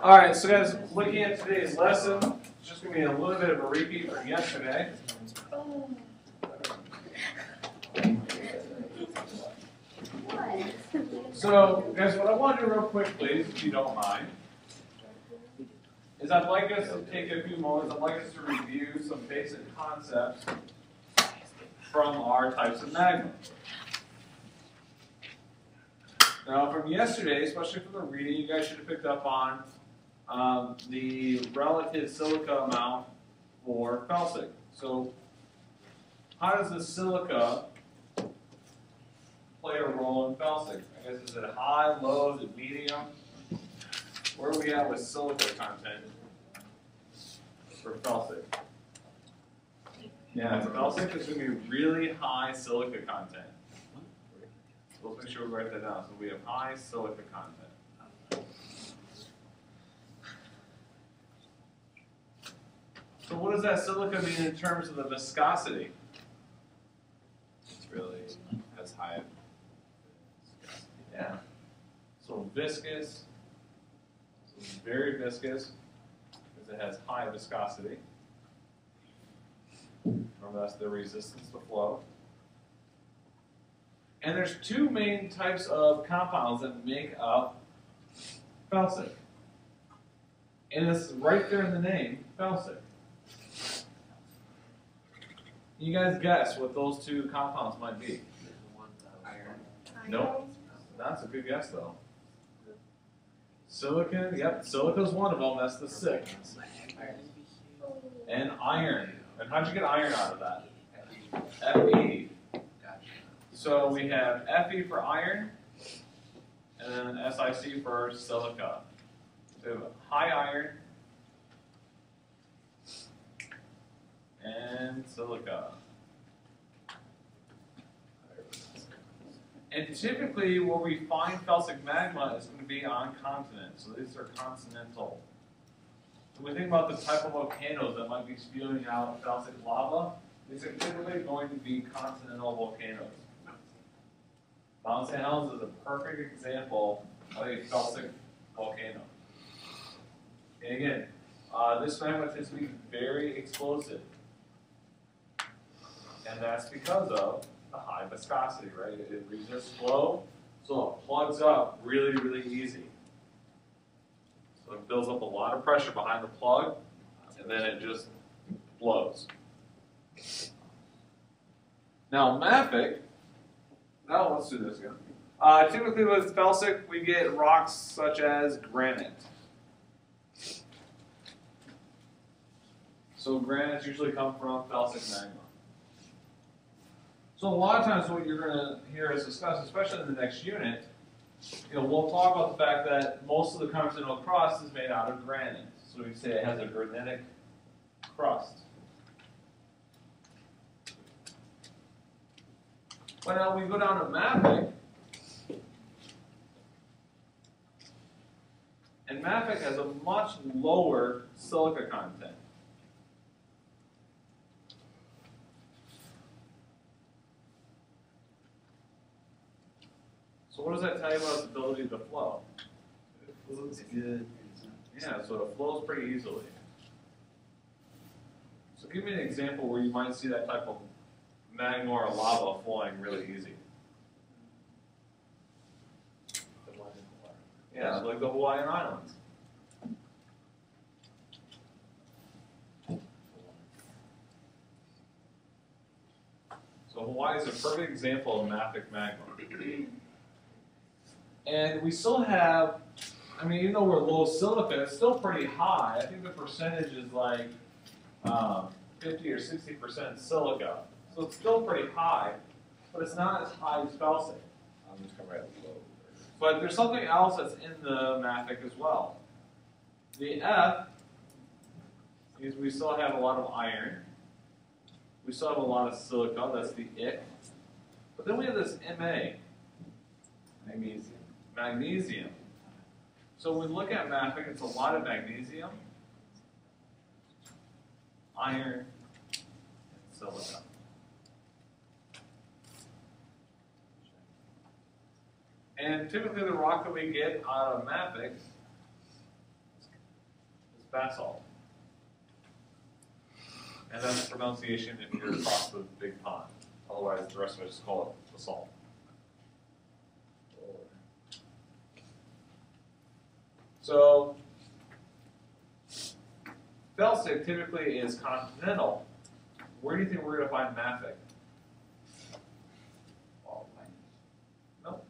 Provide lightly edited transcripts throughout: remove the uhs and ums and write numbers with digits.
All right, so guys, looking at today's lesson, it's just going to be a little bit of a repeat from yesterday. So, guys, what I want to do real quick, please, if you don't mind, is I'd like us to take a few moments. I'd like us to review some basic concepts from our types of magma. Now, from yesterday, especially from the reading, you guys should have picked up on the relative silica amount for felsic. So, how does the silica play a role in felsic? I guess is it high, low, is it medium? Where are we at with silica content for felsic? Yeah, felsic is going to be really high silica content. So let's make sure we write that down. So we have high silica content. So what does that silica mean in terms of the viscosity? It's really as high. Yeah. So viscous. So it's very viscous because it has high viscosity. Remember, that's the resistance to flow. And there's two main types of compounds that make up felsic. And it's right there in the name, felsic. You guys guess what those two compounds might be? Iron. Nope. That's a good guess, though. Silicon, yep, silica's one of them, that's the sick. And iron. And how'd you get iron out of that? Fe. So we have Fe for iron, and then SiC for silica. So we have high iron and silica. And typically where we find felsic magma is going to be on continents. So these are continental. So when we think about the type of volcanoes that might be spewing out felsic lava, these are typically going to be continental volcanoes. Mount St. Helens is a perfect example of a felsic volcano. And again, this magma tends to be very explosive. And that's because of the high viscosity, right? It resists flow, so it plugs up really, really easy. So it builds up a lot of pressure behind the plug, and then it just blows. Now, mafic, now let's do this again. Typically with felsic, we get rocks such as granite. So granites usually come from felsic magma. So a lot of times what you're going to hear us discuss, especially in the next unit, we'll talk about the fact that most of the continental crust is made out of granite. So we say it has a granitic crust. But now we go down to mafic, and mafic has a much lower silica content. So what does that tell you about its ability to flow? It flows good. Yeah, so it flows pretty easily. So give me an example where you might see that type of magma or lava flowing really easy. Yeah, like the Hawaiian Islands. So Hawaii is a perfect example of mafic magma. And we still have, even though we're low silica, it's still pretty high. I think the percentage is like 50 or 60% silica. So it's still pretty high, but it's not as high as felsic. I'm just going to write low. But there's something else that's in the mafic as well. The F is we still have a lot of iron. We still have a lot of silica, that's the ick. But then we have this Ma. Magnesium. Magnesium. So when we look at mafic, it's a lot of magnesium, iron, and silica. And typically the rock that we get out of mafic basalt. And that's the pronunciation if you're across the big pond. Otherwise, the rest of it just call it basalt. So, felsic typically is continental. Where do you think we're going to find mafic? No.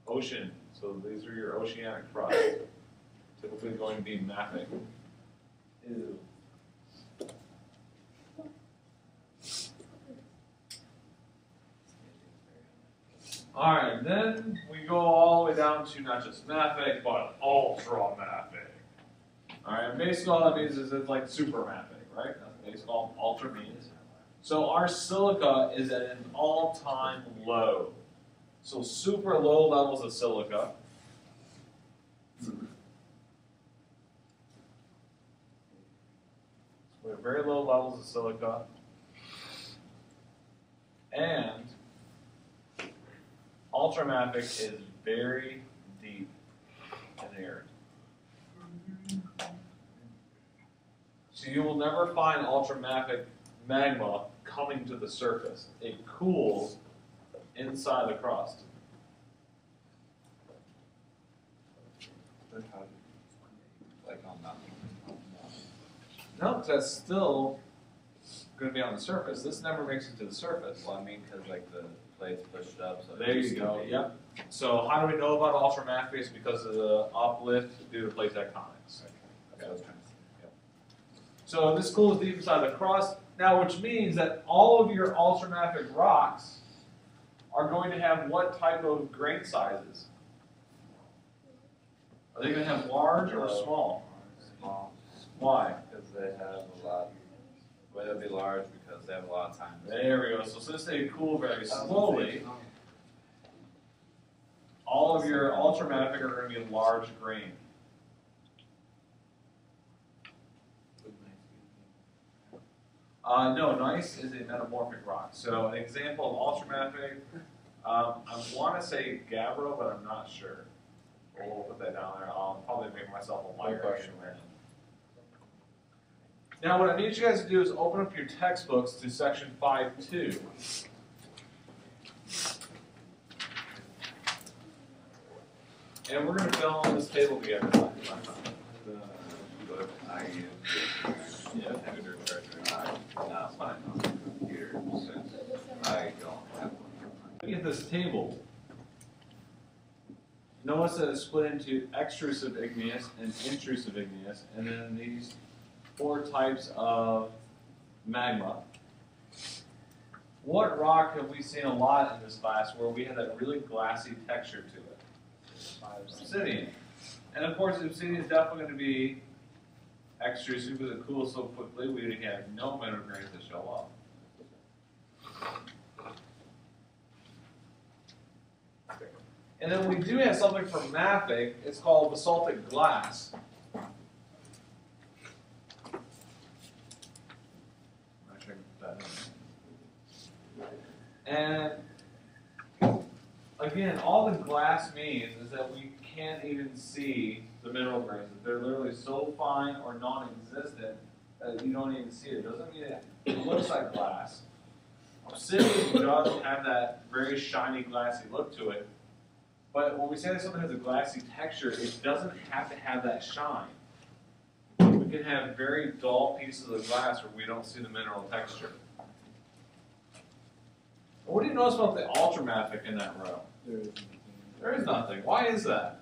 Ocean. So these are your oceanic crops. Typically going to be mafic. Ew. All right, then we go all the way down to not just mafic, but ultramafic. All right, basically all that means is it's like super mafic, right? That's what basically all ultra means. So our silica is at an all-time low. So super low levels of silica. We have very low levels of silica. And ultramafic is very deep in the earth. So you will never find ultramafic magma coming to the surface. It cools inside the crust. Like on that. No, that's still going to be on the surface. This never makes it to the surface. Well, I mean, because like the plates pushed up. So There you go. Yep. So how do we know about ultramafic? It's because of the uplift due to plate tectonics. That's what I was trying to say. Yep. So this cools deep inside the crust. Now, which means that all of your ultramafic rocks are going to have what type of grain sizes? Are they going to have large or small? Small. Why? Because they have a lot. Well, they'll be large because they have a lot of time. There we go. So since they cool very slowly, all of your ultramafic are going to be large grain. No, gneiss is a metamorphic rock. So an example of ultramafic, I want to say gabbro, but I'm not sure. We'll put that down there. I'll probably make myself a liar question there. Now what I need you guys to do is open up your textbooks to section 5.2. And we're going to fill in this table together. Look at this table. Notice that it's split into extrusive igneous and intrusive igneous, and then these 4 types of magma. What rock have we seen a lot in this class where we had that really glassy texture to it? Obsidian. And of course, obsidian is definitely going to be extrusive because it cools so quickly we have no mineral grains that show up. And then we do have something for mafic. It's called basaltic glass. And again, all the glass means is that we can't even see the mineral grains. They're literally so fine or non-existent that you don't even see it. It doesn't mean it looks like glass. Obsidian does have that very shiny, glassy look to it. But when we say that something has a glassy texture, it doesn't have to have that shine. We can have very dull pieces of glass where we don't see the mineral texture. What do you notice about the ultramafic in that row? There is nothing. Why is that?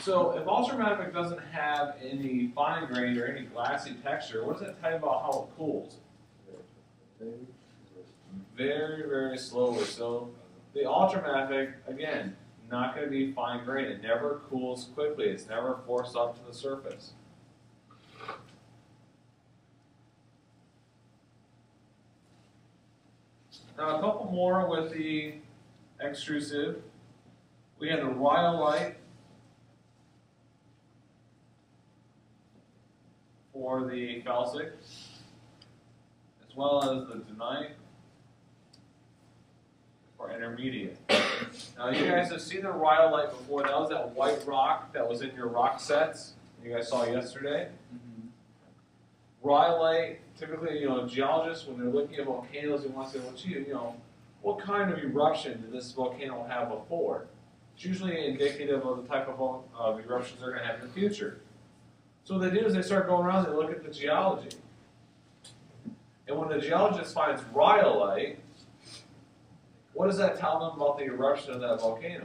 So if ultramafic doesn't have any fine grain or any glassy texture, what does that tell you about how it cools? Very, very slowly. So the ultramafic, again, not going to be fine grain. It never cools quickly. It's never forced up to the surface. Now a couple more with the extrusive. We had the rhyolite for the felsic, as well as the dunite for intermediate. Now you guys have seen the rhyolite before. That was that white rock that was in your rock sets you guys saw yesterday. Rhyolite, typically, geologists, when they're looking at volcanoes, they want to say, well, what kind of eruption did this volcano have before? It's usually indicative of the type of eruptions they're going to have in the future. So what they do is they start going around and they look at the geology. And when the geologist finds rhyolite, what does that tell them about the eruption of that volcano?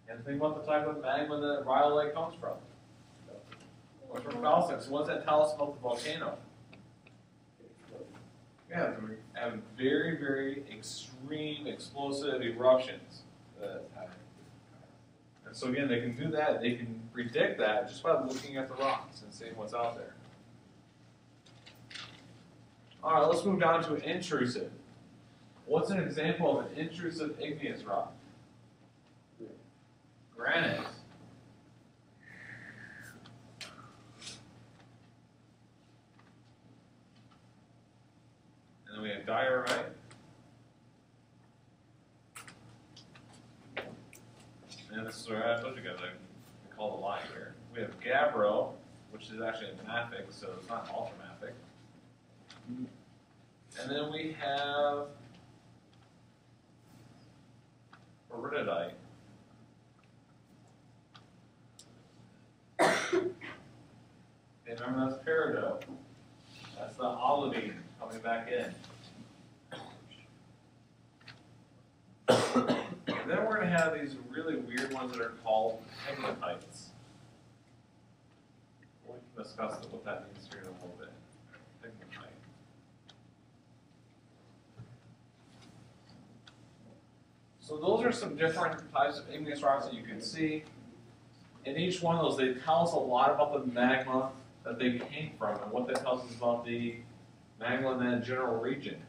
And think about the type of magma that rhyolite comes from. Or from calcium. So what does that tell us about the volcano? Yeah, we have very, very extreme explosive eruptions. And so again, they can do that. They can predict that just by looking at the rocks and seeing what's out there. All right, let's move down to intrusive. What's an example of an intrusive igneous rock? Granite. And then we have diorite. And this is where I told you guys I call the line here. We have gabbro, which is actually a mafic, so it's not ultramafic. And then we have peridotite. And remember that's peridot. That's the olivine coming back in. And then we're going to have these really weird ones that are called pegmatites. We can discuss what that means here in a little bit. Pegmatite. So those are some different types of igneous rocks that you can see. In each one of those, they tell us a lot about the magma that they came from and what that tells us about the magma in that general region.